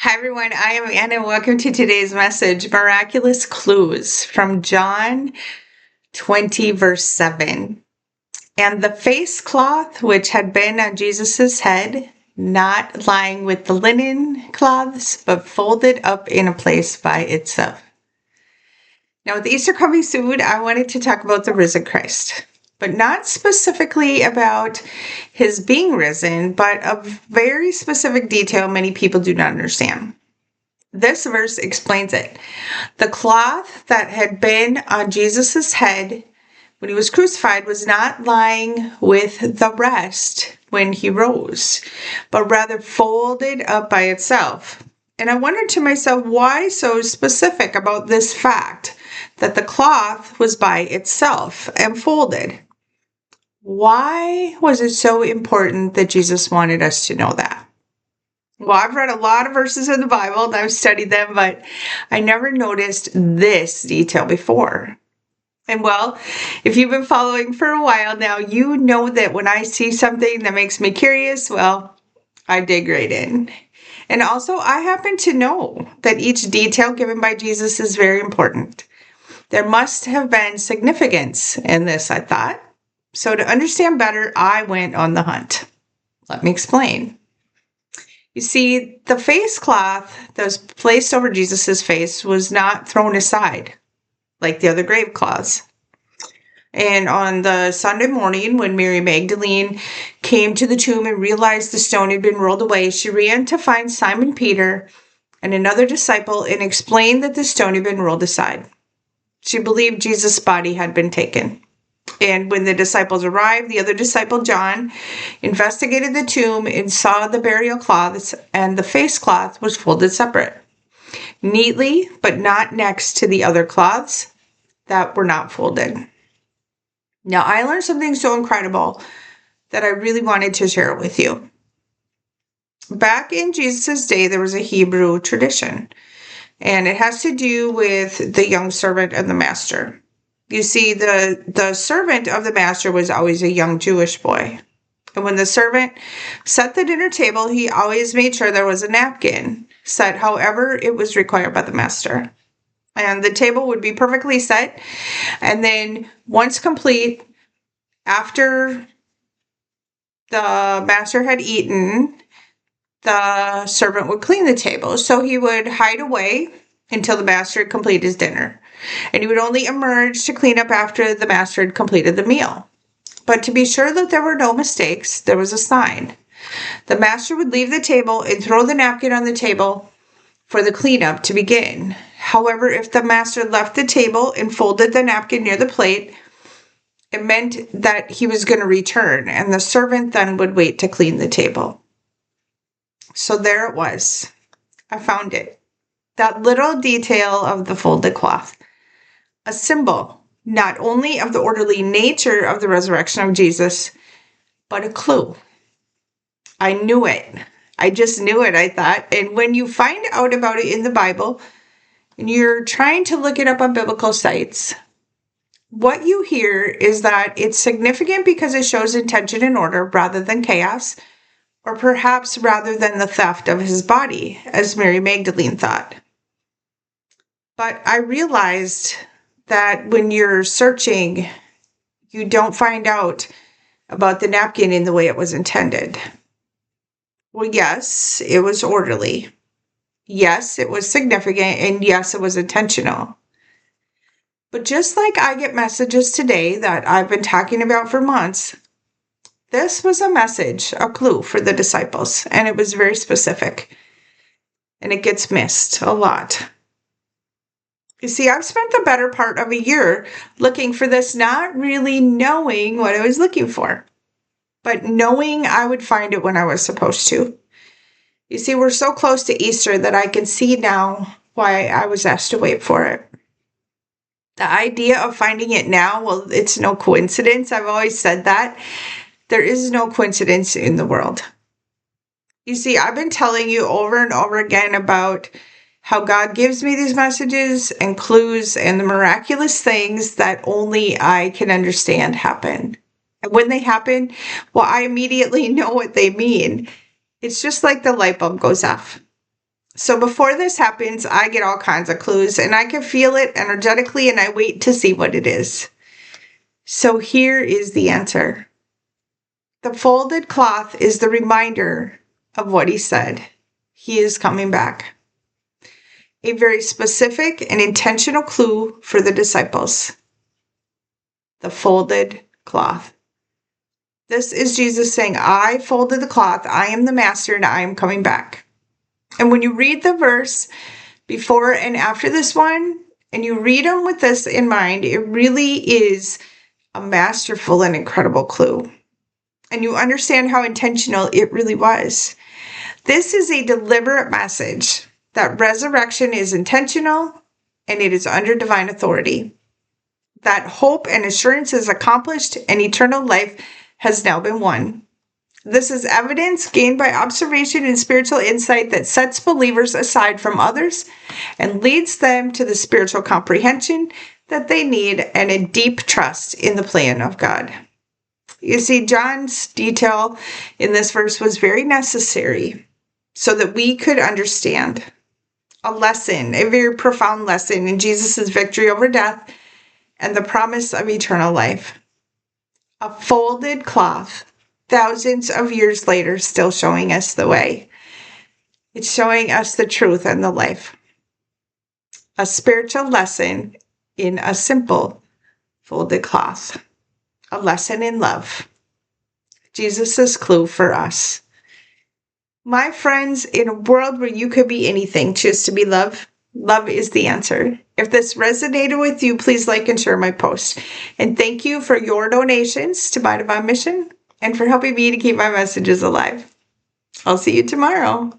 Hi, everyone. I am Anna. Welcome to today's message, Miraculous Clues from John 20, verse 7. And the face cloth which had been on Jesus's head, not lying with the linen cloths, but folded up in a place by itself. Now, with Easter coming soon, I wanted to talk about the risen Christ, but not specifically about his being risen, but a very specific detail many people do not understand. This verse explains it. The cloth that had been on Jesus's head when he was crucified was not lying with the rest when he rose, but rather folded up by itself. And I wondered to myself, why so specific about this fact that the cloth was by itself and folded? Why was it so important that Jesus wanted us to know that? Well, I've read a lot of verses in the Bible and I've studied them, but I never noticed this detail before. And well, if you've been following for a while now, you know that when I see something that makes me curious, well, I dig right in. And also, I happen to know that each detail given by Jesus is very important. There must have been significance in this, I thought. So to understand better, I went on the hunt. Let me explain. You see, the face cloth that was placed over Jesus' face was not thrown aside like the other grave cloths. And on the Sunday morning, when Mary Magdalene came to the tomb and realized the stone had been rolled away, she ran to find Simon Peter and another disciple and explained that the stone had been rolled aside. She believed Jesus' body had been taken. And when the disciples arrived, the other disciple, John, investigated the tomb and saw the burial cloths, and the face cloth was folded separate, neatly, but not next to the other cloths that were not folded. Now, I learned something so incredible that I really wanted to share it with you. Back in Jesus' day, there was a Hebrew tradition, and it has to do with the young servant and the master. You see, the servant of the master was always a young Jewish boy. And when the servant set the dinner table, he always made sure there was a napkin set however it was required by the master. And the table would be perfectly set. And then once complete, after the master had eaten, the servant would clean the table. So he would hide away until the master had completed his dinner. And he would only emerge to clean up after the master had completed the meal. But to be sure that there were no mistakes, there was a sign. The master would leave the table and throw the napkin on the table for the cleanup to begin. However, if the master left the table and folded the napkin near the plate, it meant that he was going to return, and the servant then would wait to clean the table. So there it was. I found it. That little detail of the folded cloth. A symbol, not only of the orderly nature of the resurrection of Jesus, but a clue. I knew it. I just knew it, I thought. And when you find out about it in the Bible, and you're trying to look it up on biblical sites, what you hear is that it's significant because it shows intention and order rather than chaos, or perhaps rather than the theft of his body, as Mary Magdalene thought. But I realized that when you're searching, you don't find out about the napkin in the way it was intended. Well, yes, it was orderly. Yes, it was significant. And yes, it was intentional. But just like I get messages today that I've been talking about for months, this was a message, a clue for the disciples. And it was very specific. And it gets missed a lot. You see, I've spent the better part of a year looking for this, not really knowing what I was looking for, but knowing I would find it when I was supposed to. You see, we're so close to Easter that I can see now why I was asked to wait for it. The idea of finding it now, well, it's no coincidence. I've always said that. There is no coincidence in the world. You see, I've been telling you over and over again about how God gives me these messages and clues and the miraculous things that only I can understand happen. And when they happen, well, I immediately know what they mean. It's just like the light bulb goes off. So before this happens, I get all kinds of clues and I can feel it energetically and I wait to see what it is. So here is the answer. The folded cloth is the reminder of what he said. He is coming back. A very specific and intentional clue for the disciples. The folded cloth. This is Jesus saying, I folded the cloth, I am the master, and I am coming back. And when you read the verse before and after this one, and you read them with this in mind, it really is a masterful and incredible clue. And you understand how intentional it really was. This is a deliberate message that resurrection is intentional and it is under divine authority. That hope and assurance is accomplished and eternal life has now been won. This is evidence gained by observation and spiritual insight that sets believers aside from others and leads them to the spiritual comprehension that they need and a deep trust in the plan of God. You see, John's detail in this verse was very necessary so that we could understand a lesson, a very profound lesson in Jesus' victory over death and the promise of eternal life. A folded cloth, thousands of years later, still showing us the way. It's showing us the truth and the life. A spiritual lesson in a simple folded cloth. A lesson in love. Jesus' clue for us. My friends, in a world where you could be anything, choose to be love. Love is the answer. If this resonated with you, please like and share my post. And thank you for your donations to My Divine Mission and for helping me to keep my messages alive. I'll see you tomorrow.